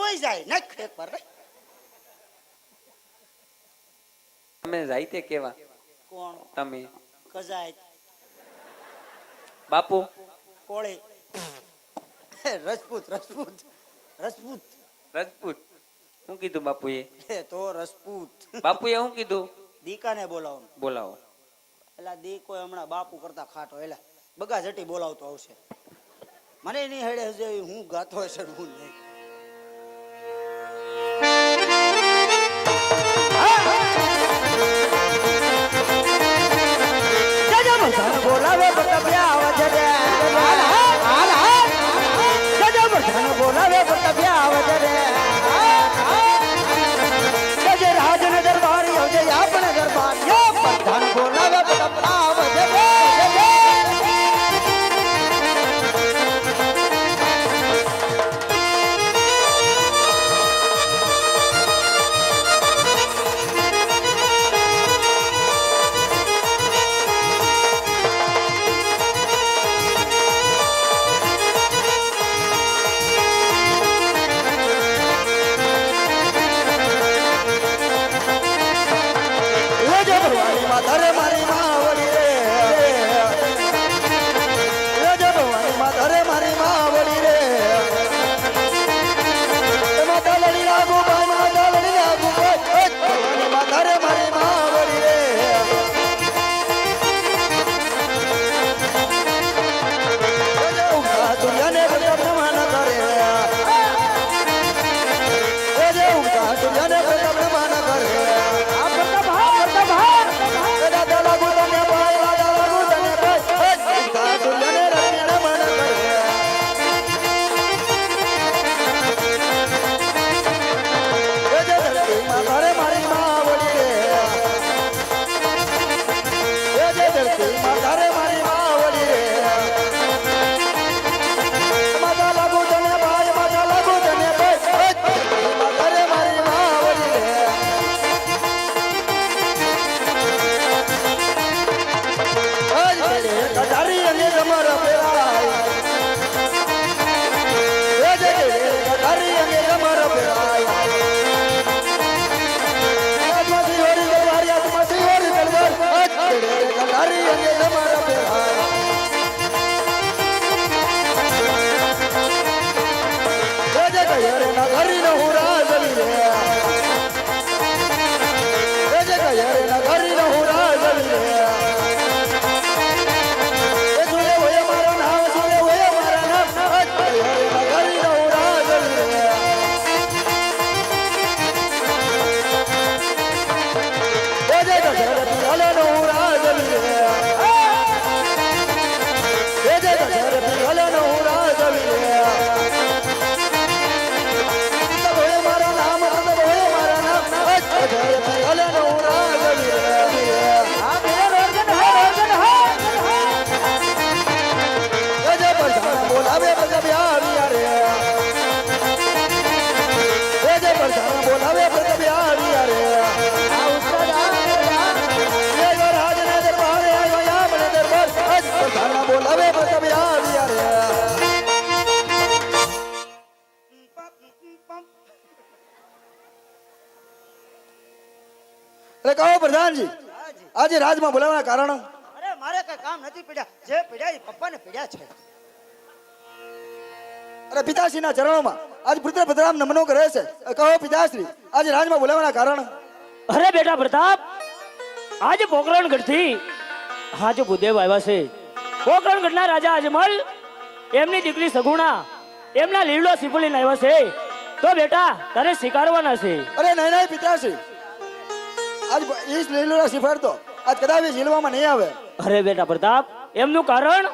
વઈ જાય નાખ એક પર તમે જાઈતે કેવા કોણ તમે કજાય બાપુ કોળી રજપૂત રજપૂત રજપૂત રાજપૂત શું કીધું બાપુએ તો રજપૂત બાપુએ શું કીધું દીકાને બોલાવો બોલાવો એલા દી કોઈ હમણાં બાપુ કરતા ખાટો એલા બગા જટી બોલાવતો આવશે મને નહીં હેડે હજે હું ગાતો હશે હું નહીં બોલાવે બતબ્યા વજરે હાલ હાલ હાલ જજો બધાને બોલાવે બતબ્યા વજરે જજે રાજન દરબાર આવજે આપણે દરબાર યો બધાને બોલાવે બતબ્યા વજરે ધરે મારી માવડી રે જય ભવાની માં ધરે મારી માવડી રે માતા લડી લાગુ ભાઈ માતા લડી લાગુ ભાઈ ભવાની માં ધરે મારી માવડી રે દુનિયાને પ્રતાપમાન કરે દુનિયાને પ્રતાપમાન કરે કહો પ્રધાનજી આજે રાજમાં બોલાવવાના કારણ અરે મારે કઈ કામ નથી પડ્યા જે પડ્યા એ પપ્પાને પડ્યા છે અરે પિતાશ્રીના ચરણોમાં આજ પુત્ર ભદ્રામ નમનો કરે છે કહો પિતાશ્રી આજે રાજમાં બોલાવવાના કારણ અરે બેટા પ્રતાપ આજે પોકરણગઢથી હાજો ભૂદેવ આવ્યા છે પોકરણગઢના રાજા અજમલ એમની દીકરી સગુણા એમના લીલો સિપલીને આવ્યા છે તો બેટા તારે સ્વીકારવાના છે અરે નહીં નહીં પિતાશ્રી આજ ઈસ લીલોડા સિફારતો આજ કદાચ ઝીલવામાં નહીં આવે અરે બેટા પ્રતાપ એમનું કારણ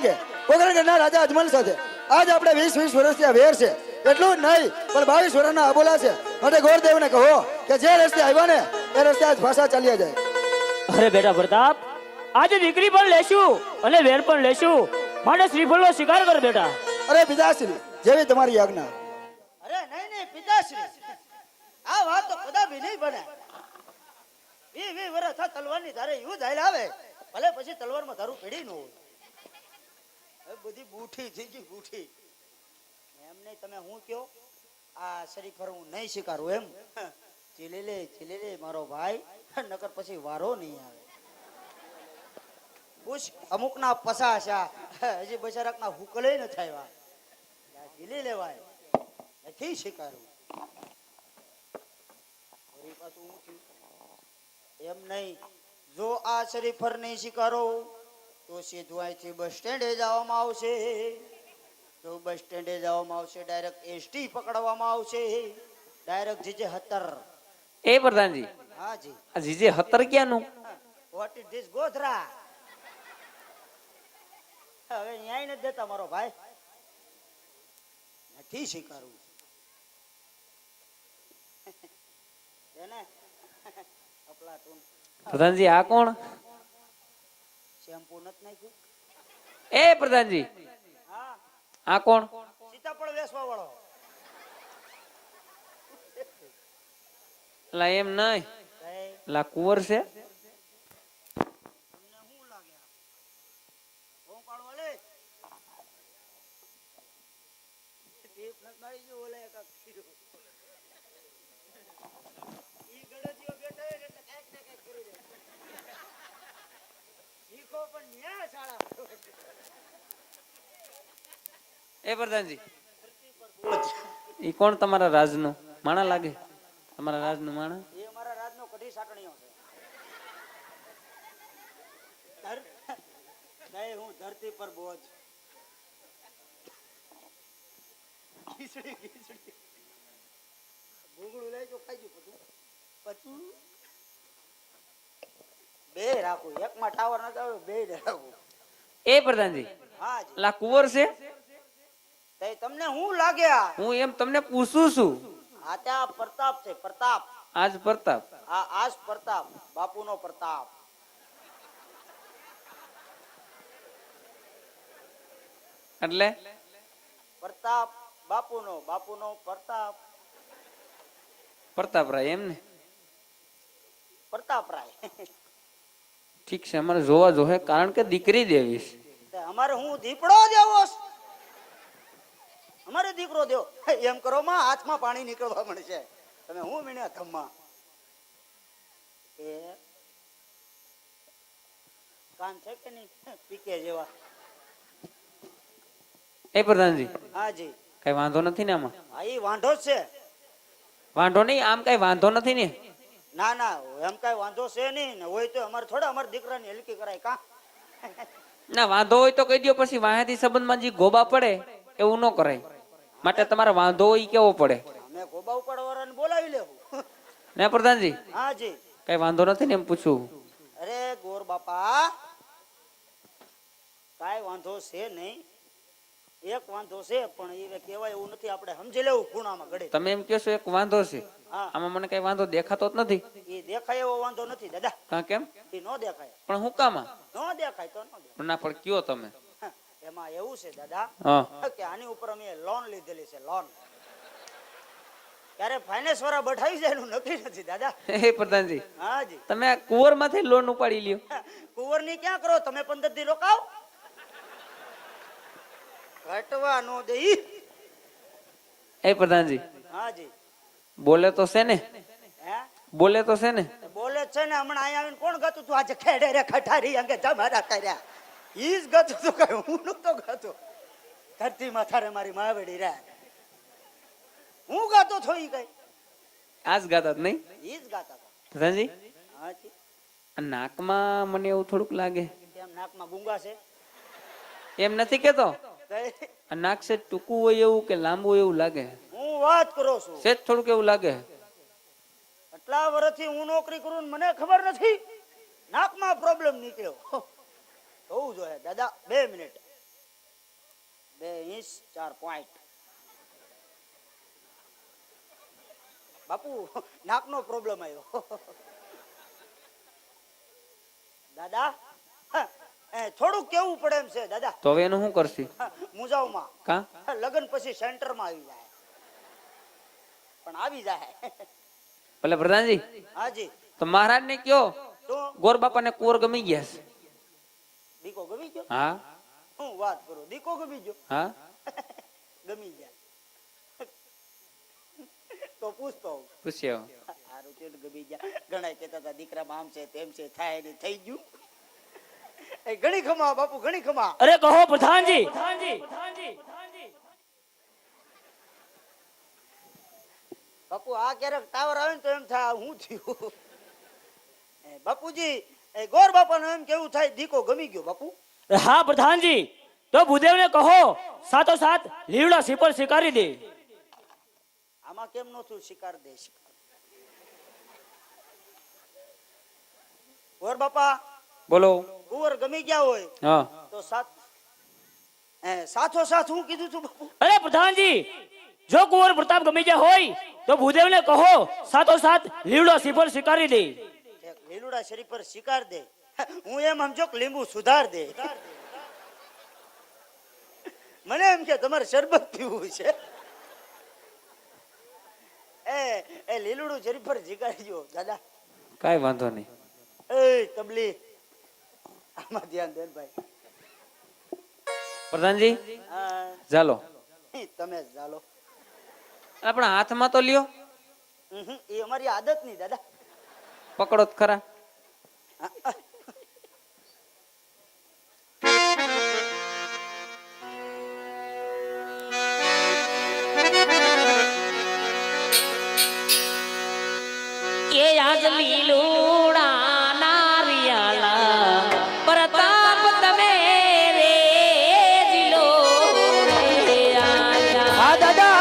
કે પોકરણગઢના રાજા અજમલ સાથે આજ આપણે 20 વર્ષથી આ વેર છે એટલું જ નહીં પણ 22 વર્ષના અબોલા છે માટે ગોરદેવને કહો કે જે રસ્તે આવ્યા ને એ રસ્તે આજ ભાષા ચાલ્યા જાય અરે બેટા પ્રતાપ આજે દીકરી પણ લેશું અને વેર પણ લેશું માટે શ્રીફળનો સ્વીકાર કર બેટા અરે પિતાશ્રી જેવી તમારી આજ્ઞા અરે નહીં પિતાશ્રી આ વાત તો કદાપી નહીં બને 20 વર્ષ થા તલવારની ધારે યુદ્ધ હાલ આવે ભલે પછી તલવારમાં ધારું પડી ન હોય હવે બધી બૂઠી થઈ ગઈ બૂઠી એમને તમે હું કયો આ શરીફર હું નહીં સ્વીકારું એમ ચીલી લે મારો ભાઈ નકર પછી વારો નહીં આવે પૂછ અમુક ના પસાશા હજી બચારાક ના હુકલે ન થાય ચીલી લેવાય નથી સ્વીકારું વળી પાછું હું થયું? એમ નહીં જો આ શરીફર નહીં સ્વીકારો તો સીધું અહીંથી બસ સ્ટેન્ડે જવામાં આવશે તો બસ સ્ટેન્ડે જવામાં આવશે ડાયરેક્ટ એસટી પકડવામાં આવશે ડાયરેક્ટ જીજે 17 એ પ્રધાનજી હા જી આ જીજે 17 ક્યાંનું વોટ ઇઝ ધીસ ગોધરા હવે ન્યાય નથી દેતા મારો ભાઈ નથી સ્વીકારવું એને અપલાટૂન પ્રધાનજી આ કોણ શેમ્પુ નથી નાખ્યું એ પ્રધાનજી હા આ કોણ સીતાફળ વેચવા વાળો લા એમ નહીં કઈ લા કુંવર છે તમને શું લાગે બહુ પાડવા લે ટીપ નથી મારી ગયો ઓલે કાક કીધું ઈ ગળજીઓ બેઠા હોય એટલે કાંઈક ને કાંઈક કરી દે શીખો પણ ન્યા શાળા એ પ્રધાનજી ઈ કોણ તમારા રાજનું માણા લાગે તમારા રાજનું માણા એ અમારા રાજનો કઢી સાટણીઓ છે નહીં હું ધરતી પર બોજ ખીચડી ભૂગળું લઈ જો ખાઈ ગયું પછી બે રાખું એકમાં ટાવર ન આવે બે રાખું એ પ્રધાનજી હા જી લા કુંવર છે તે તમને શું લાગે આ હું એમ તમને પૂછું છું આ ત્યાં પ્રતાપ છે પ્રતાપ આજ પ્રતાપ આજ પ્રતાપ બાપુનો પ્રતાપ એટલે પ્રતાપ બાપુનો પ્રતાપ પ્રતાપરાય એમ ને પ્રતાપરાય ઠીક છે અમારે જોવા જોહે કારણ કે દીકરી દેવી છે તે અમારે હું દીપડો દેવો છે? અમારે દીકરો દેવો એમ કરો માં હાથમાં પાણી નીકળવા મળશે તમે હું મીણ્યા ધમ્મા એ કાન છે કે નહીં પીકે જેવા એ પ્રધાનજી હા જી કઈ વાંધો નથી ને આમાં હા ઈ વાંઢો જ છે વાંધો નહીં આમ કઈ વાંધો નથી ને ના ના એમ કઈ વાંધો છે નહીં ને હોય તો અમારે થોડા અમારા દીકરાની હલકી કરાય કા ના વાંધો હોય તો કહી દો પછી વાહેથી સંબંધમાં જે ગોબા પડે એવું ન કરાય માટે તમારે વાંધો હોય ઈ કેવો પડે અમે ગોબા ઉપાડવાળાને બોલાવી લેવું ને પ્રધાનજી હા જી કઈ વાંધો નથી ને એમ પૂછું અરે ગોર બાપા કાઈ વાંધો છે નહીં એક વાંધો છે પણ એ કહેવાય એવું નથી આપણે સમજી લેવું ખૂણામાં ગળે તમે એમ કહો છો એક વાંધો છે હા આમાં મને કઈ વાંધો દેખાતો જ નથી એ દેખાય એવો વાંધો નથી દાદા કા કેમ એ નો દેખાય પણ હું કામાં નો દેખાય તો નો દેખાય ના પણ કયો તમે એમાં એવું છે દાદા હા કે આની ઉપર અમે લોન લીધેલી છે લોન ત્યારે ફાઇનાન્સ વાળા બઠાવી જાય એનું નક્કી નથી દાદા હે પ્રધાનજી હા જી તમે આ કુંવર માંથી લોન ઉપાડી લ્યો કુંવર ની ક્યાં કરો તમે 15 દી રોકાવ ઘટવા નો દે એ પ્રધાનજી હા જી બોલે તો છે ને હે બોલે તો છે ને બોલે જ છે ને હમણાં અહીંયા આવીને કોણ ગાતું તું આજે ખેડે રે ખટારી અંગે જમારા કર્યા ઈ જ ગાતું તું કઈ હું નતો ગાતો ધરતી માં થારે મારી માવડી રે હું ગાતો છો ઈ કઈ આ જ ગાતા જ નહીં ઈ જ ગાતા હતા પ્રધાનજી હા જી આ નાકમાં મને એવું થોડુંક લાગે કેમ નાકમાં ગુંગા છે એમ નથી કેતો કઈ? આ નાક છે ટૂંકું હોય એવું કે લાંબુ એવું લાગે હું વાત કરું છું સેજ થોડુંક એવું લાગે આટલા વર્ષથી હું નોકરી કરું ને મને ખબર નથી નાકમાં પ્રોબ્લેમ નીકળ્યો હોવું જોઈએ દાદા 2 મિનિટ 2 ઇંચ 4 પોઈન્ટ બાપુ નાકનો પ્રોબ્લેમ આવ્યો દાદા થોડુંક કેવું પડે એમ છે દાદા તો હવે એનું શું કરશી મુજાવમાં કા લગન પછી સેન્ટરમાં આવી જાય પણ આવી જાય ભલે પ્રધાનજી હાજી તો મહારાજ ને કયો તો ગોર બાપા ને કુંવર ગમી ગયા છે દીકો ગમી ગયો હા હું વાત કરું દીકો ગમી ગયો હા ગમી જાય પૂછતો પૂછ્યો હારું થયું ને ગમી ગયા. ઘણા કહેતા હતા દીકરામાં આમ છે તેમ છે, થાય ને થઈ ગયું. એ ઘણી ખમા બાપુ, ઘણી ખમા. અરે કહો પ્રધાનજી. બાપુ આ ક્યારેક ટાવર આવે ને તો એમ થાય હું થયું. બાપુજી એ ગોર બાપાનું એમ કેવું થાય દીકો ગમી ગયો બાપુ. હા પ્રધાનજી, તો ભૂદેવને કહો સાતો સાત લીવડા સીપર સ્વીકારી દે. આમાં કેમ નો થયું શિકાર દે શિકાર. ગોર બાપા બોલો. કુંવર ગમી ગયા હોય હા તો સાથો સાથ હું કીધું તું બાપુ. અરે પ્રધાનજી, જો કુંવર પ્રતાપ ગમી ગયા હોય તો ભૂદેવને કહો સાતો સાત લીવડો સીપર સ્વીકારી દે. એક લીલુડા શરીફ પર શિકાર દે. હું એમ સમજો કે લીંબુ સુધાર દે. મને એમ કે તમારે શરબત પીવું છે. એ લીલુડું શરીફ પર શિકારજો દાદા. કાઈ વાંધો નહીં. એ તબલી આમાં ધ્યાન દે ભાઈ. પ્રધાનજી હા, ચાલો તમે જ ચાલો. આપણા હાથમાં તો લ્યો. એ અમારી આદત નહીં દાદા. પકડો તો ખરા. એ આજ લીલુડા નારિયાલા પ્રતાપ તમે રે જીલો રે આયા. હા દાદા,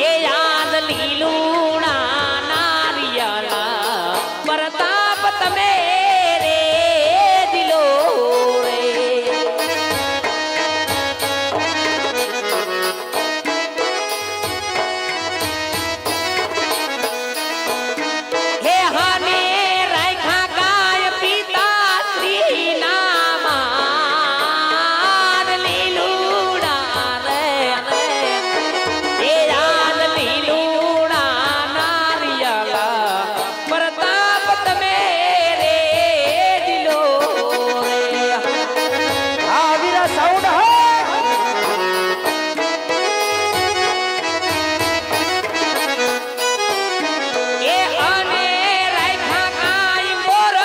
એ આજ લીલુડા નારિયાલા પ્રતાપ તમે રે જીલો રે. હે હાને રાખ્યા ગાય પિતા શ્રી નામાં લીલુડા રે રે. હે યાદ લીલુડા નારિયાલા પ્રતાપ તમે રે દિલો રે. આ વીરા સાઉન્ડ એ આને રાખ્યા કાઈ મોર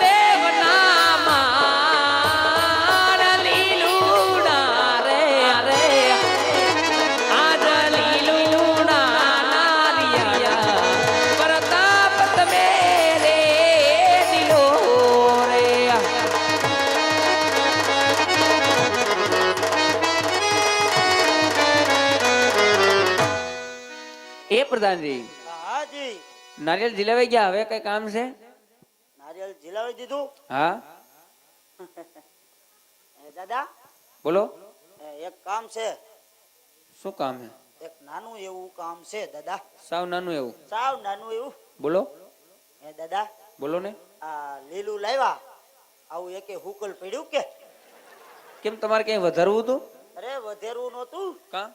દેવના માર લીલુડા રે રે. આજ લીલુડા નારિયા પ્રતાપ તમે રે દિલો રે. એ પ્રધાનજી હાજી નારિયેળ જીલાવાઈ ગયા, હવે કઈ કામ છે? નારિયેળ જીલાવી દીધું. હા દાદા બોલો. એક કામ છે. શું કામ છે? એક નાનું એવું કામ છે દાદા. સાવ નાનું એવું. સાવ નાનું એવું. બોલો દાદા બોલો ને. આ લીલું લાવ્યા આવું એકે હુકલ પડ્યું કે? કેમ તમારે ક્યાંય વધારવું હતું? અરે વધેરવું નહોતું. કા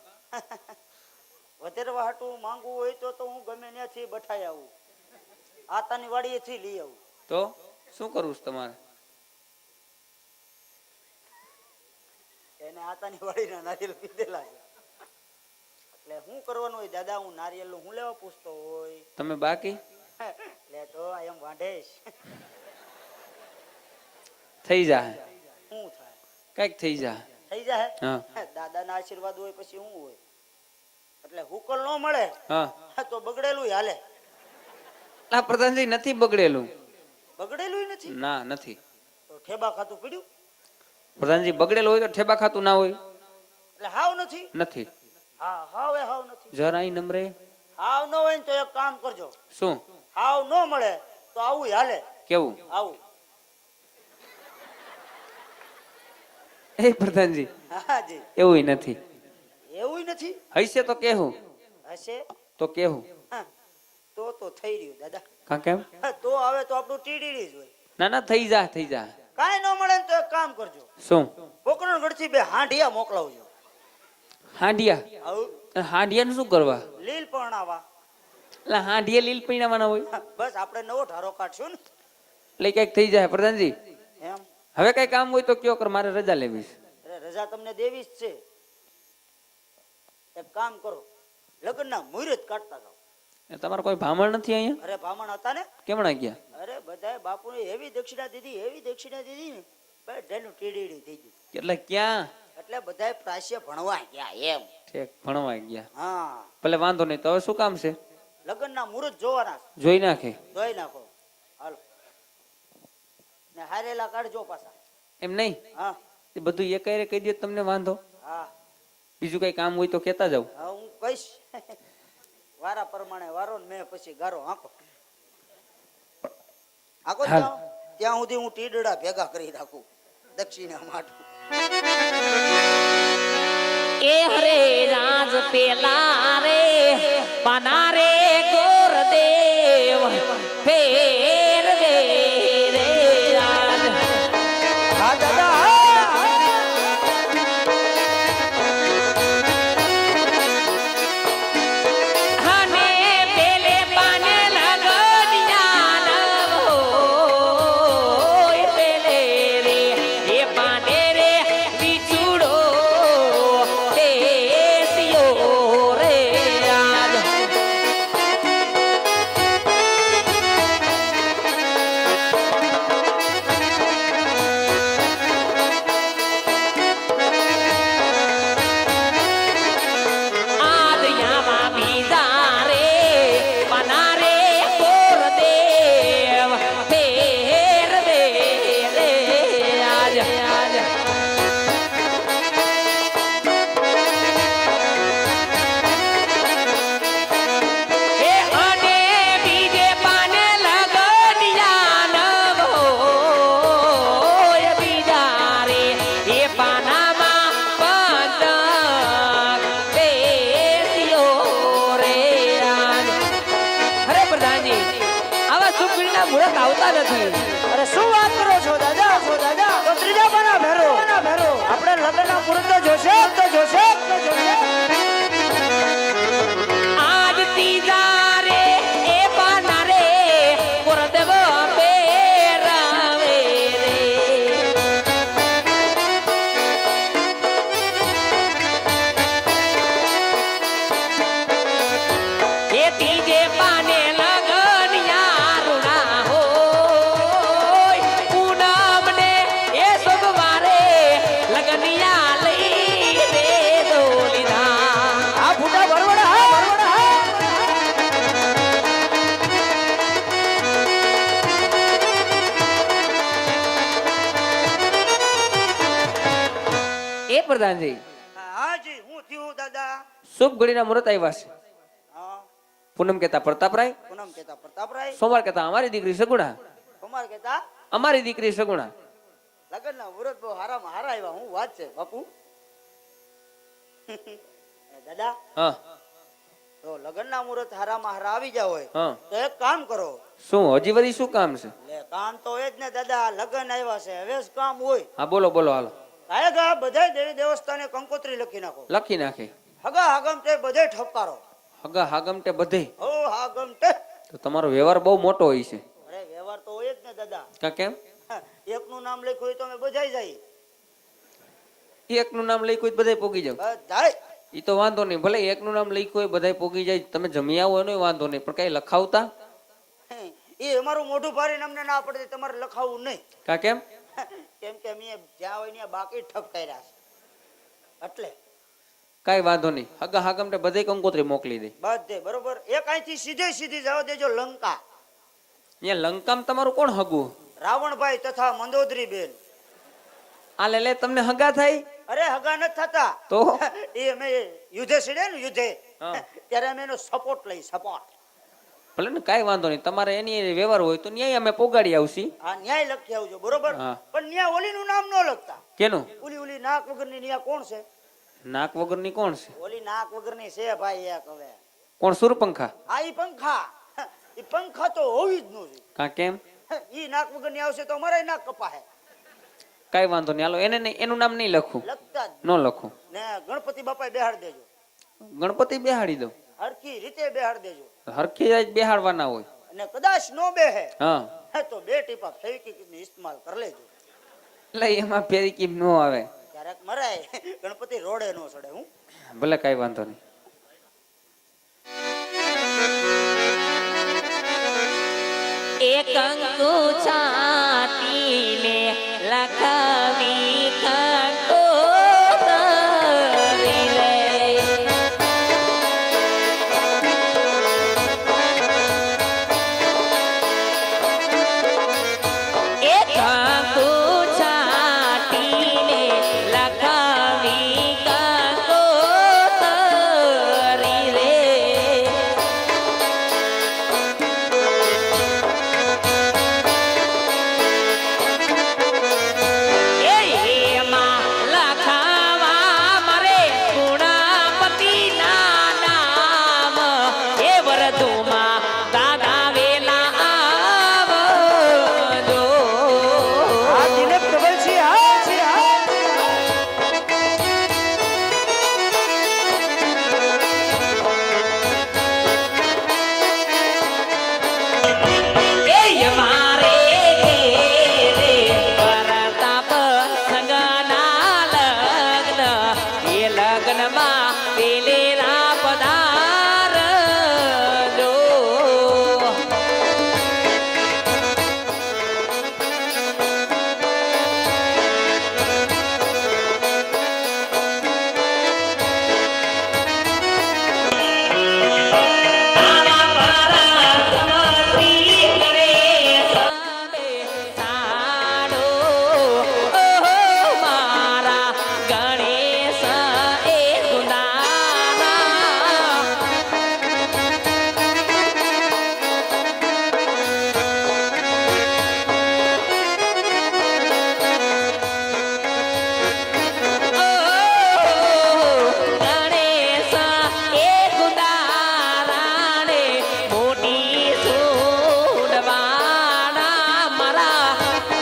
વધેરવા હાટું માંગવું હોય તો હું ગમે ત્યાંથી બઠાઈ આવું. આતાની વાડીએથી લઈ આવું. તો શું કરવું છે તમારે? એને આતાની વાડીના નારિયેળ પીધેલા છે. એટલે શું કરવાનું હોય દાદા? હું નારિયેળ હું લેવા પૂછતો હોય. તમે બાકી લે તો એમ વાંઢેશ. થઈ જાય, શું થાય? કઈક થઈ જાય. થઈ જાય. હા દાદાના આશીર્વાદ હોય પછી શું હોય? એટલે હુકલ ન મળે હા. તો બગડેલું હાલે. આ પ્રધાનજી નથી બગડેલું. બગડેલું નથી. ના નથી. તો ઠેબા ખાતું પડ્યું. પ્રધાનજી બગડેલું હોય તો ઠેબા ખાતું ના હોય. એટલે હાવ નથી. નથી. હા હાવ એ હાવ નથી. જરા અહીં નમરે. હાવ ન હોય ને તો એક કામ કરજો. શું? હાવ ન મળે તો આવું હાલે. કેવું? આવું. એ પ્રધાનજી હાજી એવું નથી. એવું નથી. હશે તો કેવું? હશે તો કેવું? હા, તો થઈ રહ્યું દાદા. કા કેમ? તો હવે તો આપણું ટીડીડી જ હોય. ના ના થઈ જા થઈ જા. કાંઈ ન મળે ને તો એક કામ કરજો. શું? પોકરણગઢથી 2 હાંડિયા મોકલાવજો. હાંડિયા? આવું હાંડિયાનું શું કરવા? લીલ પરણાવા. એટલે હાંડિયા લીલ પીણાવાના હોય. બસ આપણે નવો ઢારો કાઢશું ને એટલે કઈક થઈ જાય પ્રધાનજી. એમ. હવે કઈ કામ હોય તો કયો કર, મારે રજા લેવી છે. અરે રજા તમને દેવી જ છે. એક કામ કરો, લગ્નના મુહૂર્ત કાઢતા જાઓ. એ તમારે કોઈ ભામણ નથી અહીંયા? અરે બ્રાહ્મણ હતા ને, કેમણા ગયા? અરે બધાય બાપુને એવી દક્ષિણા દીધી ને બધાનું ટીડીડી થઈ ગયું. એટલે ક્યાં? એટલે બધાય પ્રાશ્ય ભણવા ગયા એમ. ઠેક ભણવા ગયા. હા, ભલે વાંધો નહીં, તો હવે શું કામ છે? લગ્નના મુહૂર્ત જોવાના છે. જોઈ નાખે. જોઈ નાખો, હાલો ને હારેલા કાઢજો પાછા. એમ નહીં, હા એ બધું એ કઈ કહી દે તમને વાંધો. હા બીજું કઈ કામ હોય તો કેતા જાવ. હા, હું કહીશ. વારા પ્રમાણે વારો ને મેં પછી ગારો આંકો આંકો હાલ. ત્યાં સુધી હું ટીડડા ભેગા કરી રાખું દક્ષિણા માટે. એ હરે રાજ પેલા રે પાના રે ગોરદેવ ફેર દે રે રાજ. હા દાદા, હને પેલે પાને લગનિયા ન હોય પેલે રે એ પાને રે વિછુડો દેસિયો રે રાજ. આદયામાં બીજા રે પાના રે ગોરદેવ ફેર દે રે રાજ. એ અને બીજે પાને લગનિયા ન હોય બીજા રે એ પાનામાં પતંગ દેસિયો રે રાજ. અરે પ્રધાનજી, આવા સુખડીના મુહૂર્ત આવતા નથી. અરે શું વાત કરો છો દાદા? તો ત્રીજા પાના ભેરો આપણે લગ્નના મુહૂર્ત તો જોશે તો જોશે. આજ ત્રીજા રે એ પાના રે ગોરદેવ પહેરાવે રે. એ ત્રીજે પાને લગનિયા રૂડા હોય પૂનમ ને એ સોમવારે લગનિયા લઈ રે દોલીધા. આ ફૂટા ભરવડા, હા ભરવડા, હા. એ પ્રધાનજી, હાજી, હું થયું દાદા? શુભ ઘડીના મુહૂર્ત આવ્યા છે. હા, પૂનમ કેતા પ્રતાપરાય, પૂનમ કેતા પ્રતાપરાય, સોમવાર કેતા અમારી દીકરી સગુણા. કુમાર કેતા અમારી દીકરી સગુણા. લગ્નના મુહૂર્ત બહુ હારામાં હારા આવ્યા. હું વાત છે બાપુ. દાદા, હા તો લગ્નના મુહૂર્ત હારામાં હારા આવી ગયા હોય હા. તો એક કામ કરો. શું હજી વળી શું કામ છે? લે કામ તો એ જ ને દાદા, લગ્ન આવ્યા છે, હવે જ કામ હોય. હા બોલો બોલો, હાલો. કાયગા બધા દેવી દેવસ્થાને કંકોત્રી લખી નાખો. લખી નાખે. હગા હાગમ તે બધે ઠપકારો. હગા હાગમટે બધે. હો હાગમ તે. તો તમારો વ્યવહાર બહુ મોટો હોય છે. અરે વ્યવહાર તો હોય જ ને દાદા. કા કેમ? એકનું નામ લખ્યું હોય તો અમે બધાય જાય. એકનું નામ લઈ કોઈ બધાય પોગી જાવ. બધાય. ઈ તો વાંધો નહીં, ભલે એકનું નામ લઈ કોઈ બધાય પોગી જાય, તમે જમી આવો એનો વાંધો નહીં, પણ કઈ લખાવતા? એ અમારું મોઢું ભારીને અમને ના પડે તમારે લખાવવું નહીં. કા કેમ? કેમ કે અમે જ્યાં હોય ત્યાં બાકી ઠપકાર્યા છે એટલે. કઈ વાંધો નહીં, હગા હાગમટે બધે કંકોત્રી મોકલી દે. બધે બરોબર. એક અહીંથી સીધી જવા દેજો લંકા. અહીંયા લંકામાં તમારું કોણ હગું? રાવણભાઈ તથા મંદોદરી બેન. આ લે તમને હગા થાય? અરે હગા નથી થતા તો એ અમે યુદ્ધે સીડે ને યુદ્ધે હા. ત્યારે અમે એનો સપોર્ટ લઈ સપોર્ટ. ભલે ને કઈ વાંધો નહીં, તમારે એની વ્યવહાર હોય તો ન્યાય અમે પોગાડી આવશી. આ ન્યાય લખી આવજો બરોબર. હા. પણ ન્યા ઓલીનું નામ ન લખતા. કેનું? ઓલી નાક વગરની ન્યા કોણ છે? નાક વગરની કોણ છે? ઓલી નાક વગરની છે ભાઈ એક હવે. કોણ? સુરપંખા? આ ઈ પંખા. ઈ પંખા તો હોવી જ ન જોઈએ. કા કેમ? ઈ નાક વગરની આવશે તો અમારે નાક કપાહે. કઈ વાંધો નહીં, હાલો એને નહીં, એનું નામ નહીં લખું. લખતા જ ન લખું. ને ગણપતિ બાપા બેહાડ દેજો. ગણપતિ બેહાડી દઉં. હરખી રીતે બેહાડ દેજો. હરખી જ બેહાડવાના હોય. અને કદાચ નો બેહે હા. તો 2 ટીપા ફેવિક્વિકનો ઇસ્તેમાલ કરી લેજો. એટલે એમાં ફેરી કેમ નો આવે? ક્યારેક મરાય, ગણપતિ રોડે નો ચડે. હું ભલે કઈ વાંધો નહીં. એક કંકુ છાતીને લખવી કંકોતરી રે. એક કંકુ છાતીને લખવી કંકોતરી રે. આ દિલીપ ડબલસી, હા. લગ્નમાં પેલેરા પધાર જો.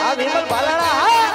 આ વિમલ ભાલાળા, હા.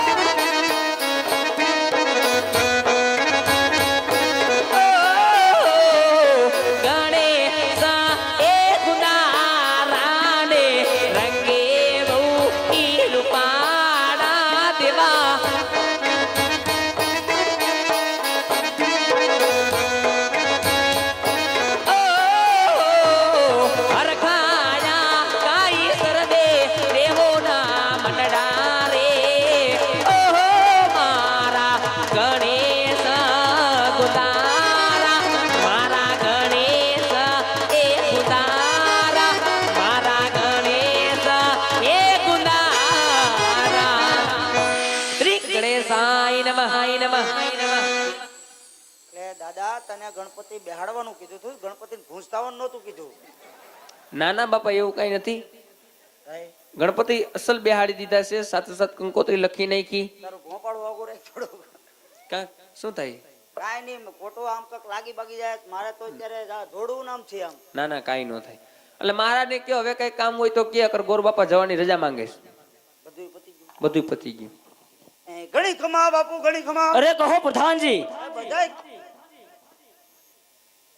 એટલે દાદા તને ગણપતિ બેહાડવાનું કીધું તું, ગણપતિને ભૂંસતાવાનું નહોતું કીધું. ના ના બાપા, એવું કઈ નથી. ભાઈ ગણપતિ અસલ બેહાડી દીધા છે, સાથે સાથે કંકોત્રી લખી નાખી. તારું ભોંપાડું વાગું રાખ થોડું. શું થાય? કાંઈ નહીં, ખોટું આમ કંઈક લાગી બાગી જાય. મારે તો અત્યારે જોડવું નામ છે આમ. ના ના, કાંઈ ન થાય. એટલે મહારાજ ને કયો, હવે કઈ કામ હોય તો કે કર, ગોર બાપા જવાની રજા માંગે છે. બધું પતી ગયું. બધું પતી ગયું. ઘણી ખમા બાપુ, ઘણી ખમા. અરે કહો પ્રધાનજી. આ બધાય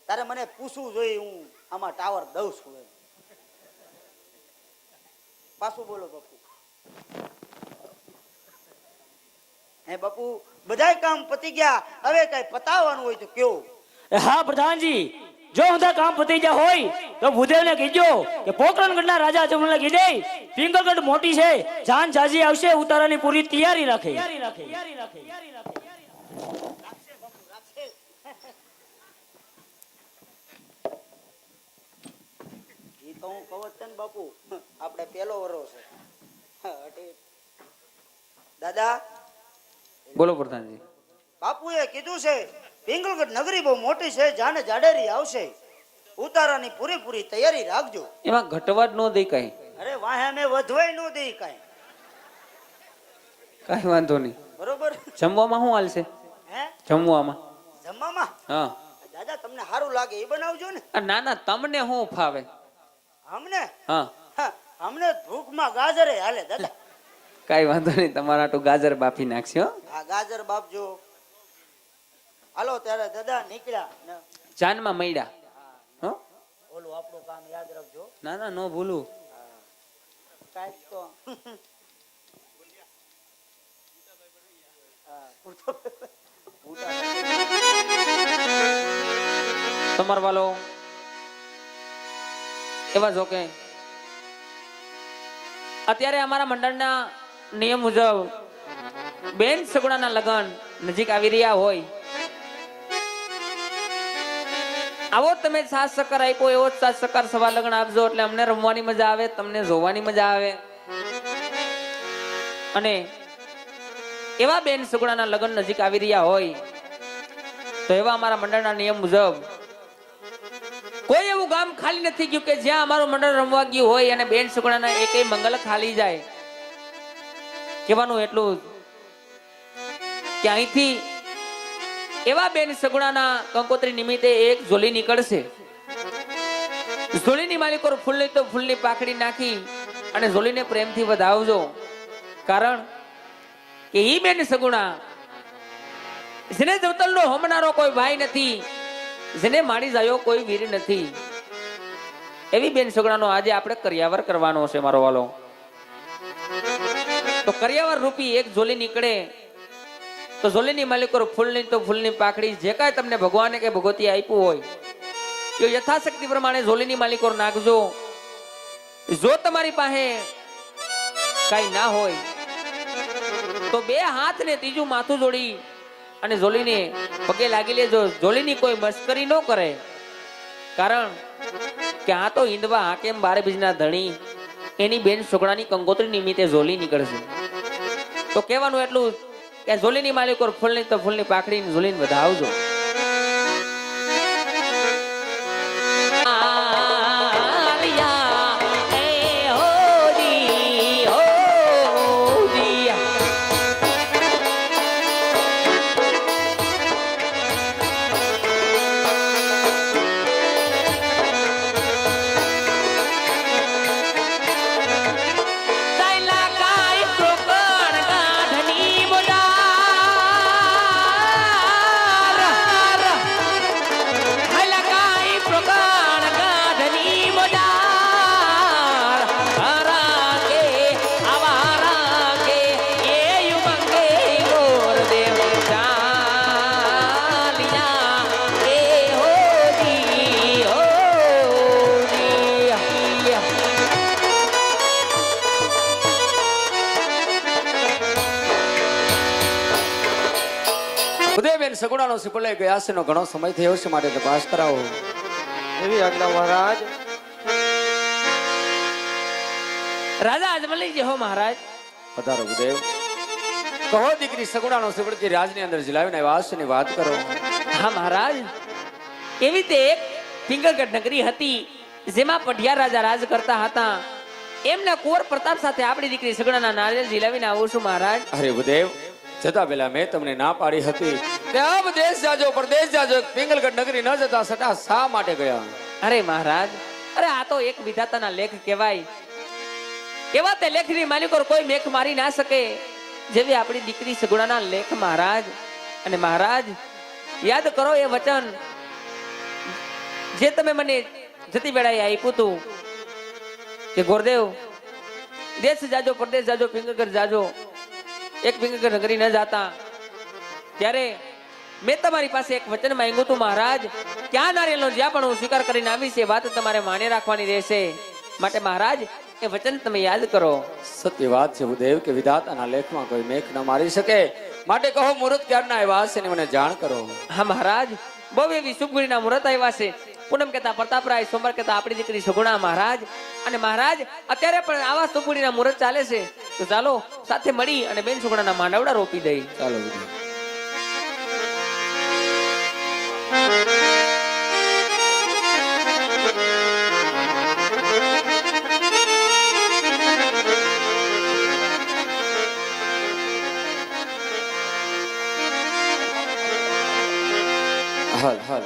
તારે મને પૂછવું જોઈએ, હું આમાં ટાવર દઉં છું એમ. પાછું બોલો બાપુ. હે બાપુ, બધાય કામ પતી ગયા, હવે કઈ પતાવવાનું હોય તો કયો. હા પ્રધાનજી, જો ઊંધા કામ પતી ગયા હોય તો ભૂદેવને કીજો કે પોકરણગઢના રાજા અજમલને કીધે પિંગલગઢ મોટી છે, જાન જાજી આવશે, ઉતારાની પૂરી તૈયારી રાખે. ઈ તો હું કહું જ છે ને બાપુ, આપણે પેલો વરો છે. દાદા બોલો પ્રધાનજી. બાપુએ કીધું છે પિંગલગઢ નગરી બહુ મોટી છે, જાને જાડેરી આવશે, ઉતારાની પૂરેપૂરી તૈયારી રાખજો. એમાં ઘટવા જ ન દે કઈ. અરે વાહે અમે વધવાય ન દઈ કાંઈ. કઈ વાંધો નહીં. બરોબર. જમવામાં શું હાલશે? હે જમવામાં? જમવામાં હા. દાદા તમને સારું લાગે એ બનાવજો ને. ના ના, તમને શું ફાવે? અમને હા, અમને ભૂખમાં ગાજરે હાલે દાદા. કઈ વાંધો નહીં, તમારા આટલું ગાજર બાફી નાખશે. આ ગાજર બાપજો. હાલો ત્યારે દાદા નીકળ્યા ને જાનમાં મળ્યા. હો, ઓલું આપણું કામ યાદ રાખજો. ના ના, નો ભૂલું. કાંઈક તો તમાર વાલો એવા જો કે અત્યારે અમારા મંડળના નિયમ મુજબ બેન સગુણાના લગ્ન નજીક આવી રહ્યા હોય, આવો તમે સાથ સહકાર આપ્યો એવો જ સાથ સહકાર સવા લગ્ન આપજો, એટલે અમને રમવાની મજા આવે, તમને જોવાની મજા આવે. અને એવા બેન સગુણાના લગ્ન નજીક આવી રહ્યા હોય તો એવા અમારા મંડળના નિયમ મુજબ કોઈ એવું ગામ ખાલી નથી ગયું કે જ્યાં અમારું મંડળ રમવા ગયું હોય અને બેન સગુણાના એકેય મંગલ ખાલી જાય. કહેવાનું એટલું કે અહીંથી એવા બેન સગુણાના કંકોત્રી નિમિત્તે એક ઝોલી નીકળશે. ઝોલીની માલિકો ફૂલની તો ફૂલની પાખડી નાખી અને ઝોલીને પ્રેમથી વધાવજો, કારણ કે ઈ બેન સગુણા જેને જવતલનો હોમનારો કોઈ ભાઈ નથી, જેને મારી જાયો કોઈ વીર નથી, એવી બેન સગુણાનો આજે આપણે કર્યાવર કરવાનો છે મારો વાલો. તો કર્યાવર રૂપી એક ઝોલી નીકળે તો ઝોલીની માલિકો ફૂલની તો ફૂલની પાખડી જે કાંઈ તમને ભગવાને કે ભગવતી આપ્યું હોય એ યથાશક્તિ પ્રમાણે ઝોલીની માલિકો નાખજો. જો તમારી પાસે કાંઈ ના હોય તો બે હાથ ને ત્રીજું માથું જોડી અને ઝોલીને પગે લાગી લેજો. ઝોલીની કોઈ મસ્કરી ન કરે, કારણ કે આ તો હિંદવા હાકેમ 12 બીજના ધણી એની બેન સગુણાની કંકોત્રી નિમિત્તે ઝોલી નીકળશે. તો કહેવાનું એટલું કે ઝોલીની માલિકો ફૂલની તો ફૂલની પાખડી ઝોલીને વધાવજો. સગુણાનો સિપલે ગયા છે નો ઘણો સમય થયો છે, માટે તપાસ કરાવો. એવી આજ્ઞા મહારાજ. રાજા અજમલજી જે હો મહારાજ. પધારો ગુદેવ. કહો દીકરી સગુણાનો સિપળજી રાજની અંદર જલાવીને આવ્યા છે, ની વાત કરો. હા મહારાજ, એવી તે એક પિંગળગઢ નગરી હતી જેમાં પઢિયાર રાજા રાજ કરતા હતા. એમના કુંવર પ્રતાપ સાથે આપણી દીકરી સગુણાના નારિયેળ ઝીલાવીને આવું છું મહારાજ. અરે ગુદેવ, જતા પેલા મેં તમને ના પાડી હતી કે આપ દેશ જાજો પરદેશ જાજો, પિંગલગઢ નગરી ન જતા સટા શા માટે ગયા? અરે મહારાજ, અરે આ તો એક વિધાતાના લેખ કહેવાય. એવા તે લેખની માલિકો કોઈ મેખ મારી ના શકે જેવી આપણી દીકરી સગુણાના લેખ મહારાજ. અને મહારાજ યાદ કરો એ વચન જે તમે મને જતી વેળાએ આપ્યું હતું કે ગોરદેવ દેશ જાજો પરદેશ જાજો પિંગલગઢ જાજો, એક પિંગલગઢ નગરી ન જાતા. ત્યારે મેં તમારી પાસે એક વચન માંગ્યું હતું મહારાજ, ક્યાં નારિયેળનો જ્યાં પણ હું સ્વીકાર કરીને આવીશ એ વાત તમારે માને રાખવાની રહેશે. માટે મહારાજ એ વચન તમે યાદ કરો. સત્ય વાત છે ગુદેવ કે વિધાતાના લેખમાં કોઈ મેખ ન મારી શકે, માટે કહો મુહૂર્ત ક્યારના આવ્યા છે ને મને જાણ કરો. હા મહારાજ, બહુ એવી શુભગુણીના મુહૂર્ત આવ્યા છે. પૂનમ કહેતા પ્રતાપરાય, સોમવાર કહેતા આપણી દીકરી સગુણા મહારાજ. અને મહારાજ અત્યારે પણ આવા શુભગુણીના મુહૂર્ત ચાલે છે, તો ચાલો સાથે મળી અને બેન સગુણાના માંડવડા રોપી દઈ. ચાલો ગુદેવ. હાલ હાલ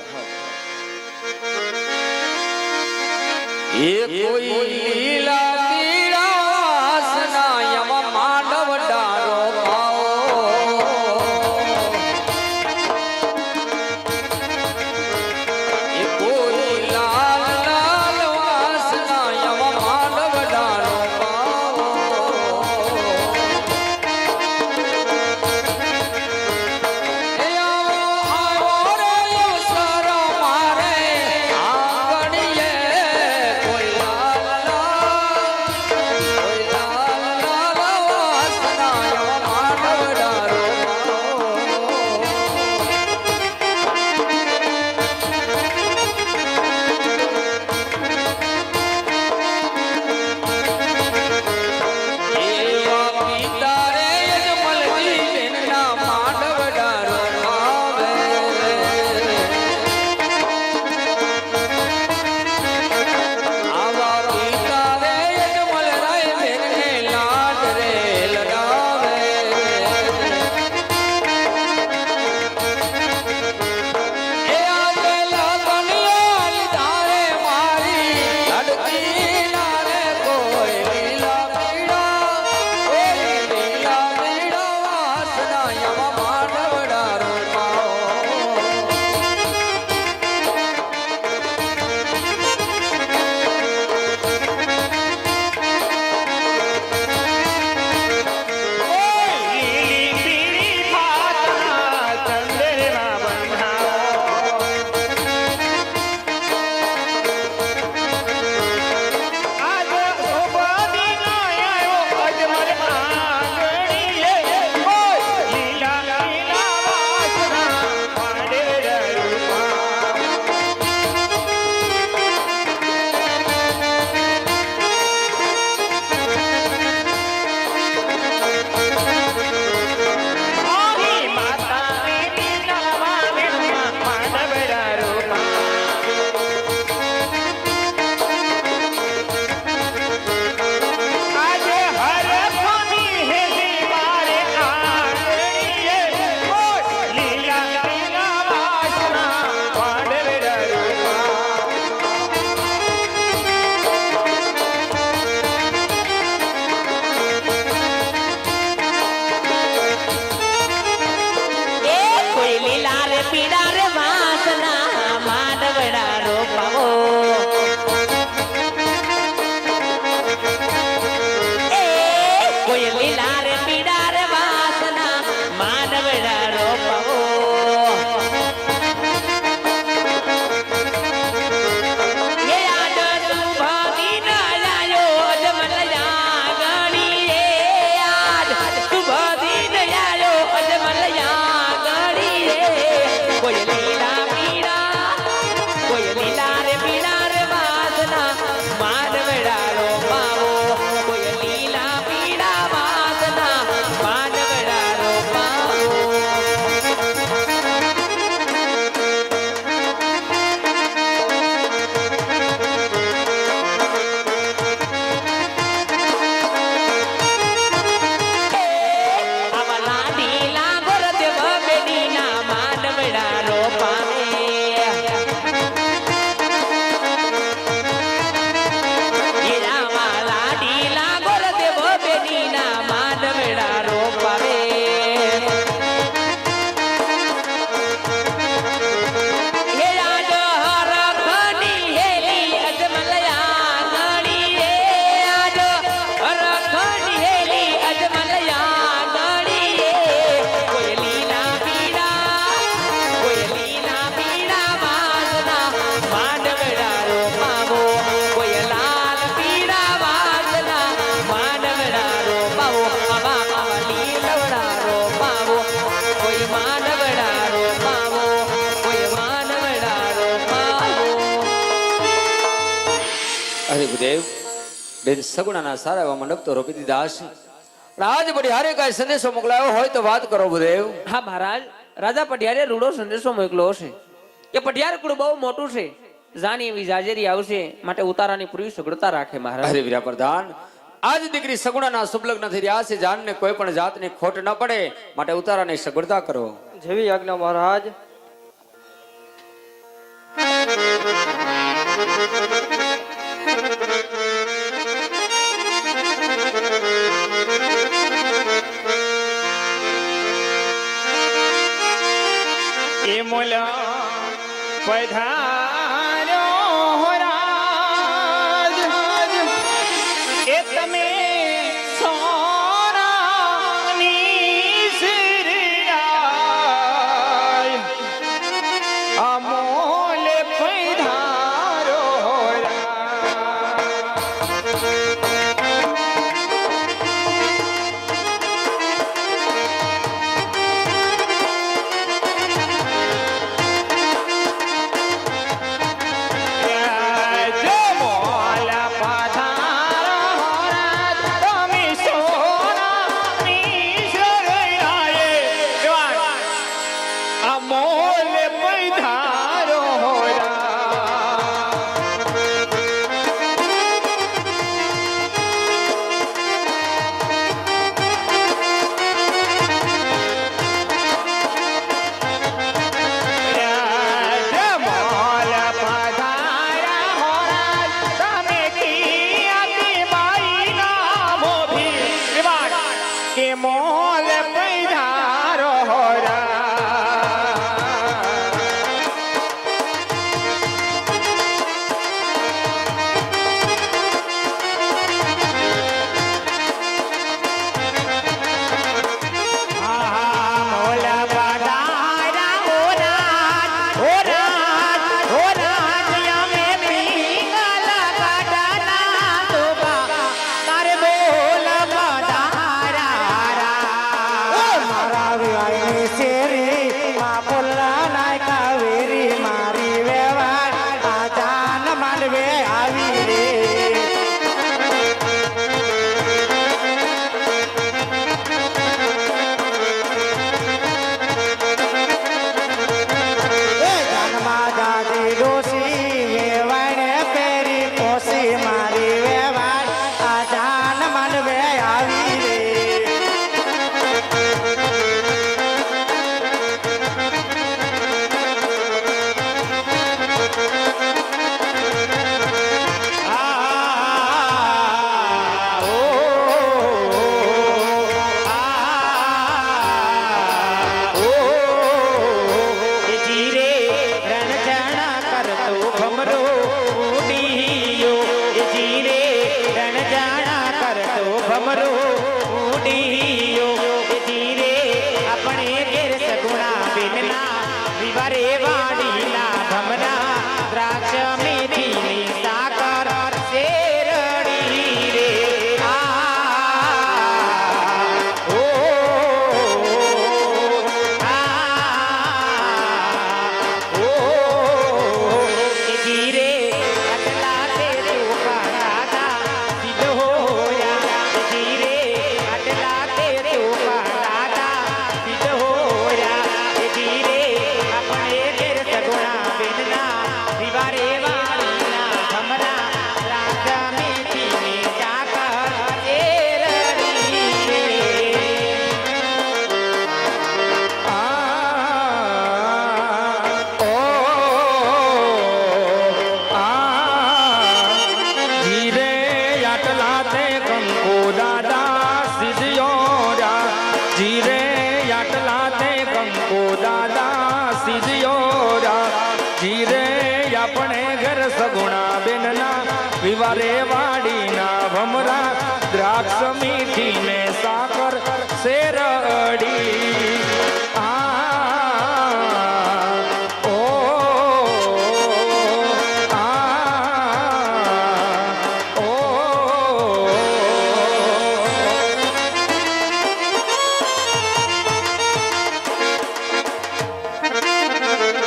એ કોઈ લીલા પીળાસના યમ માંડવ ડારો પાઓ, એ કોઈ લાલ લાલ વાસના યમ માંડવ ડારો પાઓ, પીડા રે વાસના માનવડા રોપાવો એ કોઈ લીલા રે પીડા રે વાસના માનવડા રોપાવો એ આજ તું ભાગી ના આયો અજમલયા ગણી એ આજ તું ભાગી ના આયો અજમલયા ગણી એ કોઈ લીલા રે પીડા રે વાસના માનવડા રોપાવો કોઈ લીલા પીડા વાસના માનવડા રોપાવો આવા લાડીલા ગોરદેવ બેડીના માનવડા રોપાવે એ રામા લાડીલા ગોરદેવ બેડીના માનવડા રોપાવે હે રાજ હરખની હેલી અજમલયા ગણી હે આજ હરખની હેલી અજમલયા ગણી હે કોઈ લીલા પીડા વાસના માનવડા રોપાવો કોઈ લાલ પીડા વાસના માનવડા રોપાવો આવા લીલવડા રોપાવો કોઈ માનવડા રોપાવો કોઈ માનવડા રોપાવો અરે ભૂદેવ બેન સગુણાના સારા એવા મંડપ તો રોપી દીધા હશે પણ આજ બધી હારે કાંઈ સંદેશો મોકલાયો હોય તો વાત કરો ભૂદેવ. હા મહારાજ, રાજા પઢિયારે રૂડો સંદેશો મોકલ્યો હશે કે પઢિયાર કુળ બહુ મોટું છે, જાની એવી જાજેરી આવશે, માટે ઉતારાની પૂરી સગવડતા રાખે મહારાજ. અરે વીરા પ્રધાન, આજ દીકરી સગુણાના શુભ લગ્ન થઈ રહ્યા છે, જાનને કોઈ પણ જાતની ખોટ ન પડે માટે ઉતારાની સગવડતા કરો. જેવી આજ્ઞા મહારાજ. એ મોલા પધાર્યો રાજ એ તમે સોનાની સિરિયા અમોલ પધાર્યો પછી રે આપણે ઘર સગુણા બેનના વિવારે વાડીના ભમરા દ્રાક્ષ મીઠી ને સાકર શેરડી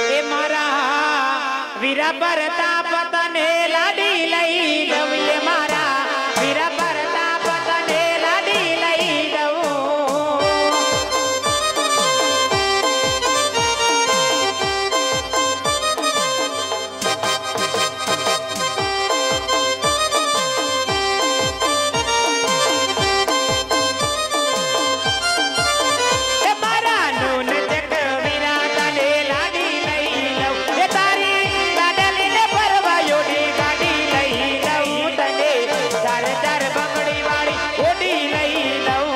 એ મારા વીરા પ્રતાપ તને લાડી લઈ દઉં એ મારા વીરા પ્રતાપ તને લાડી લઈ દઉં એ મારા નૂન જગ વીરા તને લાડી લઈ દઉં એ તારી લાડલીને પરવાયોડી ગાડી લઈ દઉં તને ચાર ચાર બંગડી વાળી ઓડી લઈ દઉં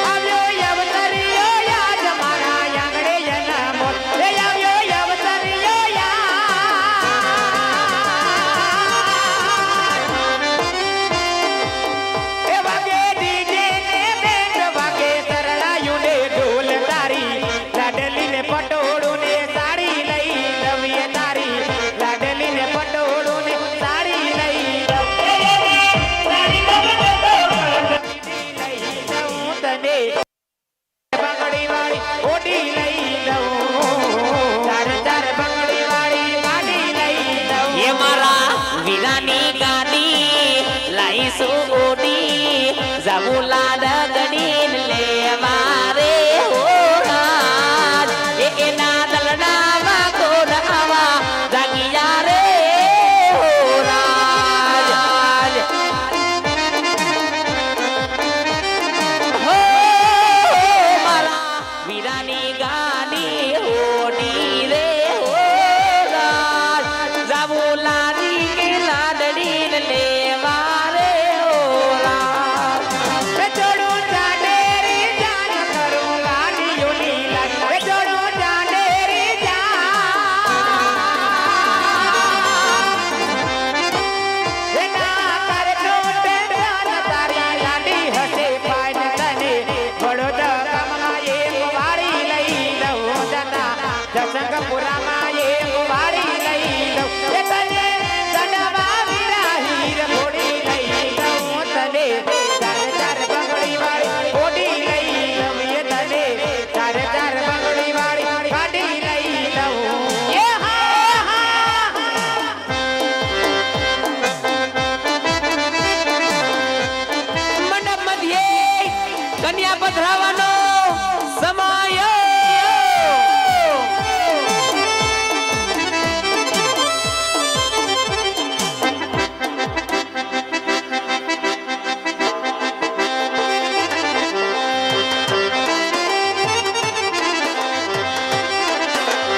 આવ્યો યવતરિયો યાદ મારા આંગણે જન્મો એ આવ્યો યવતરિયો યાદ એ વાગે ડીજે ને બેન્ડ વાગે સરળાયું ને ઢોલ તારી લાડલી ને પટોળું ને સાડી લઈ દઉં એ તારી લાડલી ને પટોળું ને સાડી લઈ દઉં સાડી લઈ દઉં તને બંગડી વાળી ઓડી લઈ દઉં ચાર ચાર બંગડી વાળી ગાડી લઈ દઉં એ મારા વીરાની ગાડી લાઈશું ઓડી જાવું લાડકડી લે મારે હો રાજ એ એના દલડામાં કોડાવા જાગિયા રે હો રાજ હો મારા વીરાની ગાડી ઓડી રે હો રાજ જાવું લાડી કે લાડડી લે મારે હો રાજ એ જોડું ચાંદેરી જાન કરું લાડીઓની લાડ એ જોડું ચાંદેરી જાન એ ના કરજો તે જાન તારી લાડી હસે પાય તને વડોદરામાં એક વાડી લઈ દઉં જતા જસંગપુરામાં એક વાડી લઈ દઉં એ તને સડાવા વીરા હીર મોડી લઈ દઉં તને ચાર ચાર બંગડી વાળી ઓડી લઈ દઉં એ તને ચાર ચાર બંગડી વાળી ગાડી લઈ દઉં એ હા હા મંડપ મધ્યે કન્યા પધરાવાનો સમય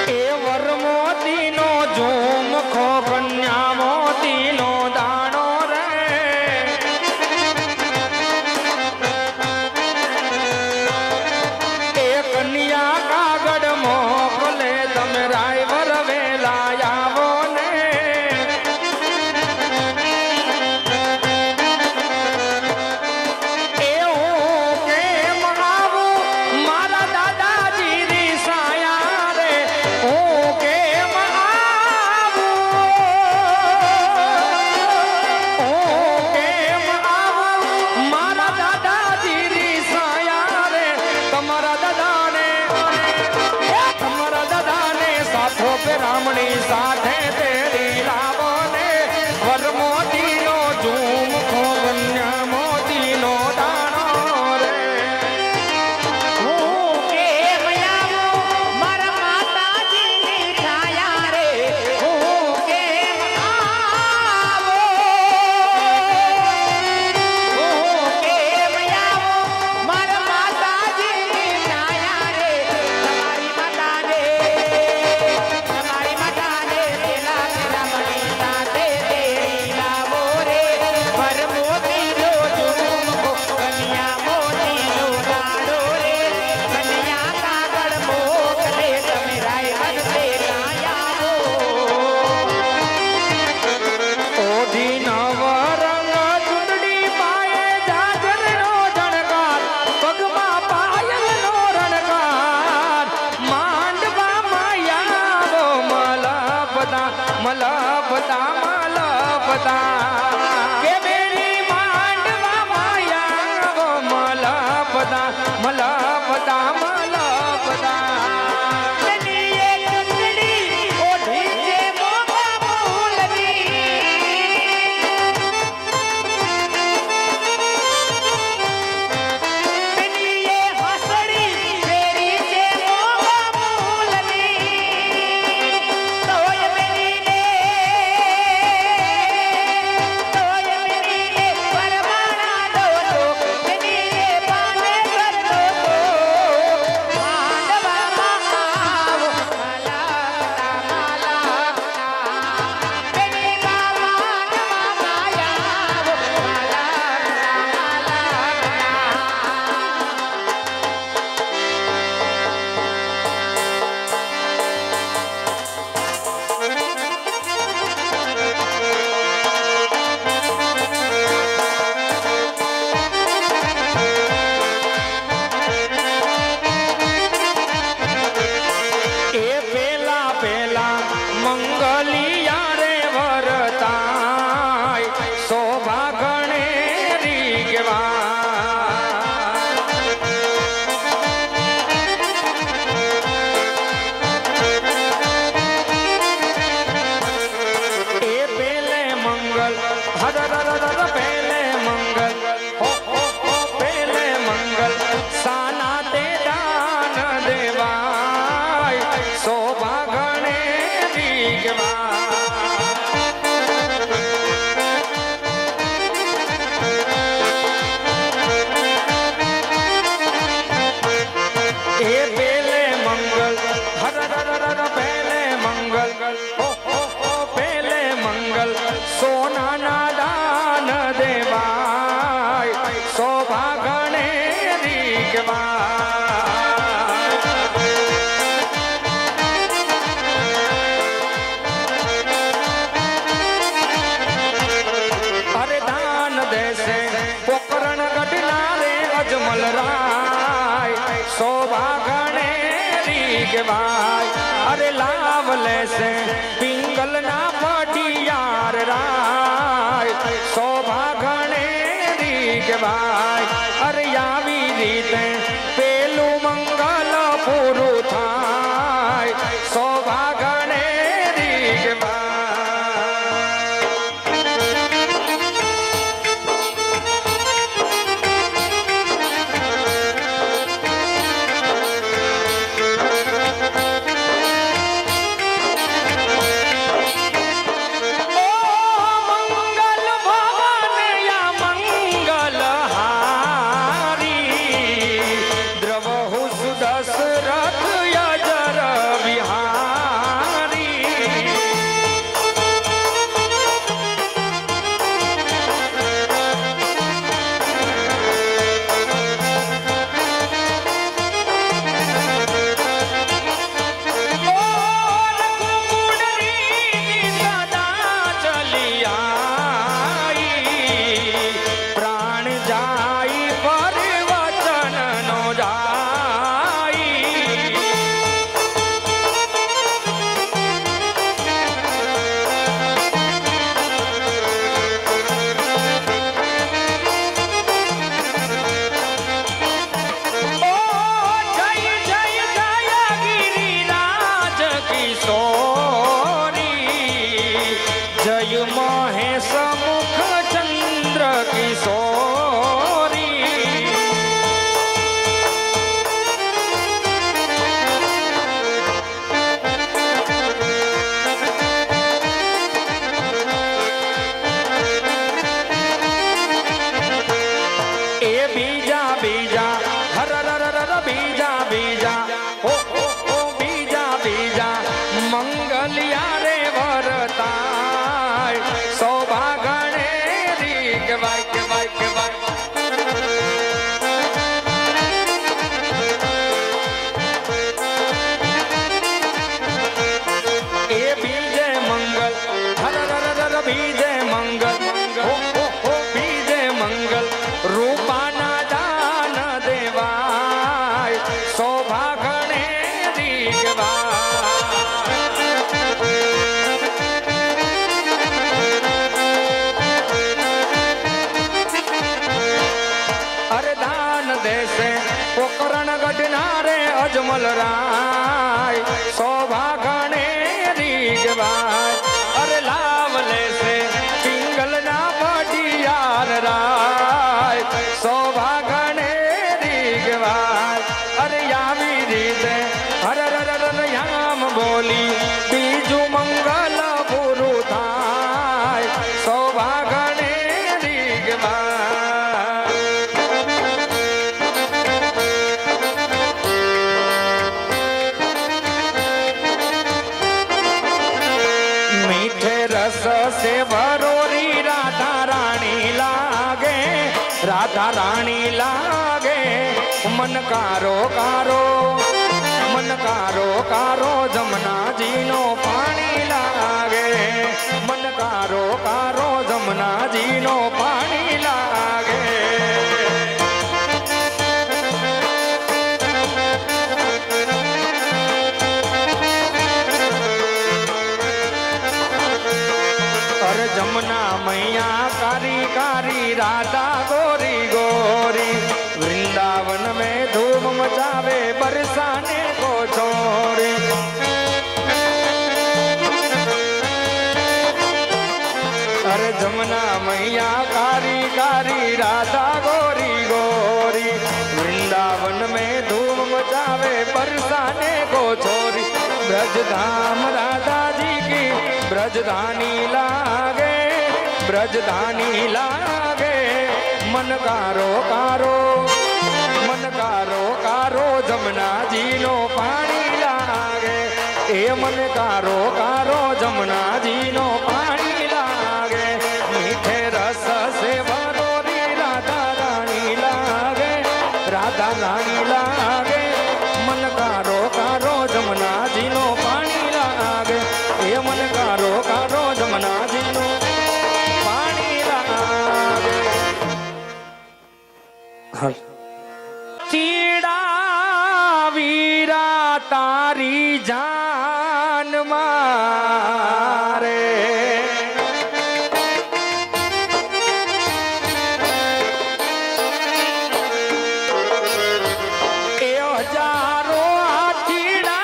એ વર મોતીનો ઝૂમ ખો કન્યા મોતીનો દાણો રે મલપતા મલપતા કે બેની માંડવા માયા મલપતા મલપતા મલપતા મંગલિયા રે વરતાય શોભા ગણેરી કેવા એ પેલે મંગલ હર પેલે મંગલ હો પેલે મંગલ સાના તે દાન દેવાય શોભા ગણેરી કેવા એ પેલે મંગલ હર પેલે મંગલ ઓ પેલે મંગલ સોનાના દાન દેવાય શોભા ગણેરી કેવા અરે દાન દેશે પોકરણ ગઢના રે અજમલ રાય શોભા ગણેરી કેવાય અરે લાવ લેશે પિંગલ ના પટિયાર રાય શોભા ગણેરી કેવાય અરે આવી રીતે પેલું મંગલ પૂરું થાય શોભા ગણેરી કેવાય મંગલ ભવન યા મંગલ હારી દ્રવહુ સુદશરથ યજર વિહારી પ્રાણ જાય પરિવચન નો જાય જય જય જય ગિરિરાજ કિશોરી જય મહેશ મુખ ચંદ્ર કિશોરી એ બીજા બીજા હર બીજા બીજા ઓ બીજા બીજા મંગલિયા રે વરતાય શોભા ગણે અજમલ રાય શોભા ગણે રીગવાય અરે લાવ લેશે પિંગલ ના ભટિયાર રાય શોભા ગણે રીગવાય અરે આવી રીતે હર યામ બોલી બીજું મંગલ પૂરું થાય શોભા ગણે રીગવાય मीठे रस से भरोरी राधा रानी लागे राधा रानी लागे मन कारो कारो मन कारो कारो जमुना जी नो पानी लागे मन कारो कारो जमुना जी नो पानी लागे अरे जमुना मैया कारी कारी राधा गोरी गोरी वृंदावन में धूम मचावे बरसाने को छोरी अरे जमुना मैया कारी कारी राधा गोरी गोरी वृंदावन में धूम मचावे बरसाने को छोरी ब्रज धाम राधा जी की ब्रजधानी लागे ब्रजधानी लागे मन कारो कारो मन कारो कारो जमुना जी नो पानी लागे ए मन कारो कारो जमुना जी नो पानी लागे मीठे रस से भरोरी राधा रानी लागे राधा रानी लागे मन कारो कारो जमुना जी नो पानी लागे ए मन कारो कारो जमुना जी नो पानी लागे चीड़ा वीरा तारी जान मारे ए हजारों चीड़ा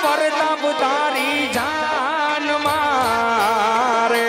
पर तब तारी जान मारे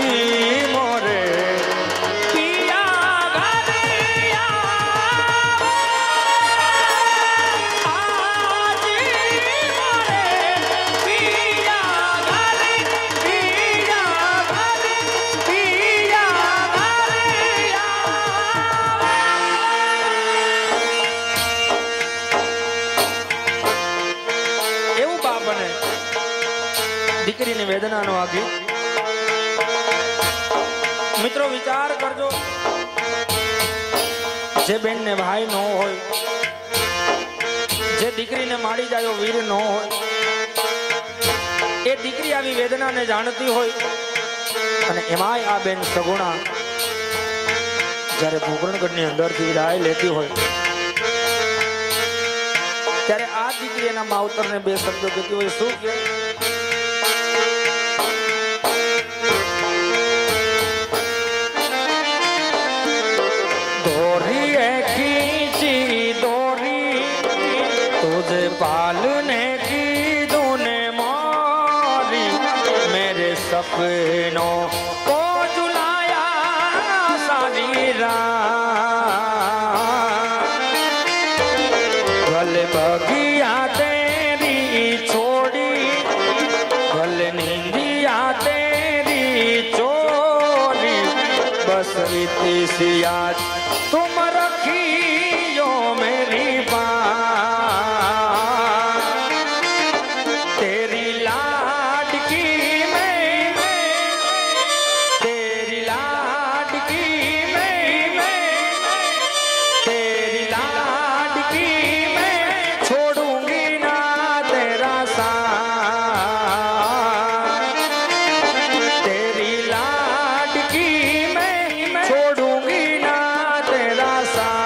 આજી મોરે પિયા ઘરિયા આજી મોરે પિયા ઘરિયા એવું બાપ બને દીકરીની વેદનાનો આ ગીત. મિત્રો વિચાર કરજો, જે બેન ને ભાઈ ન હોય, જે દીકરીને મારી જાય વીર ન હોય, એ દીકરી આવી વેદનાને જાણતી હોય અને એમાંય આ બેન સગુણા જ્યારે ભૂગણગઢની અંદરથી વિદાય લેતી હોય ત્યારે આ દીકરી એના માવતરને બે શબ્દો કહેતી હોય. શું કે तुझे पालने की तूने मारी मेरे सपनों को जुलाया सारी रात भले बगिया तेरी छोड़ी भले नींदिया तेरी चोरी बस इतनी सी याद तुम रखियो मेरी बात तेरी लाडकी में तेरी लाडकी में तेरी लाडकी में छोड़ूंगी ना तेरा साथ तेरी लाडकी में छोड़ूंगी ना तेरा साथ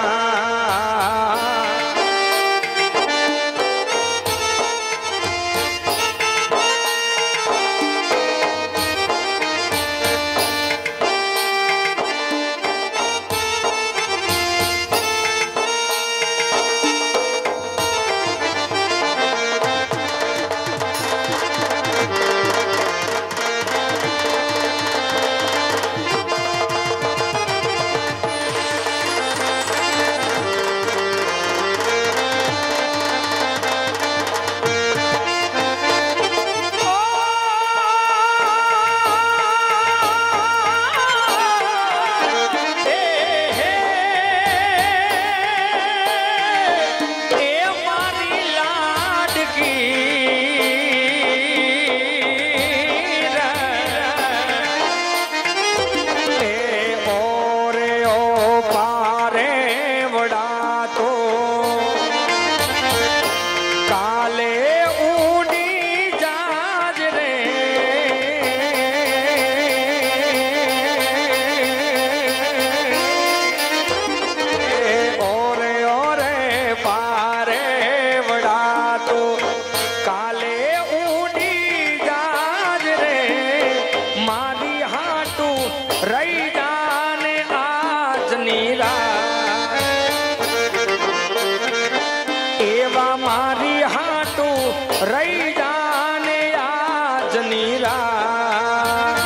રહી જાને આજની રાત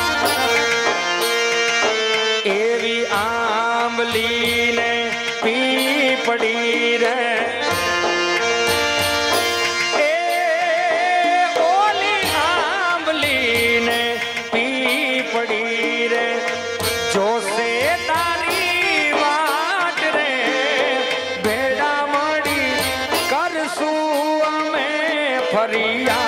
એવી આંબલીને પીપડી રે એ ઓલી આંબલીને પીપડી રે જોશે તારી વાટ રે ભેડા મળી કરશું અમે ફરિયા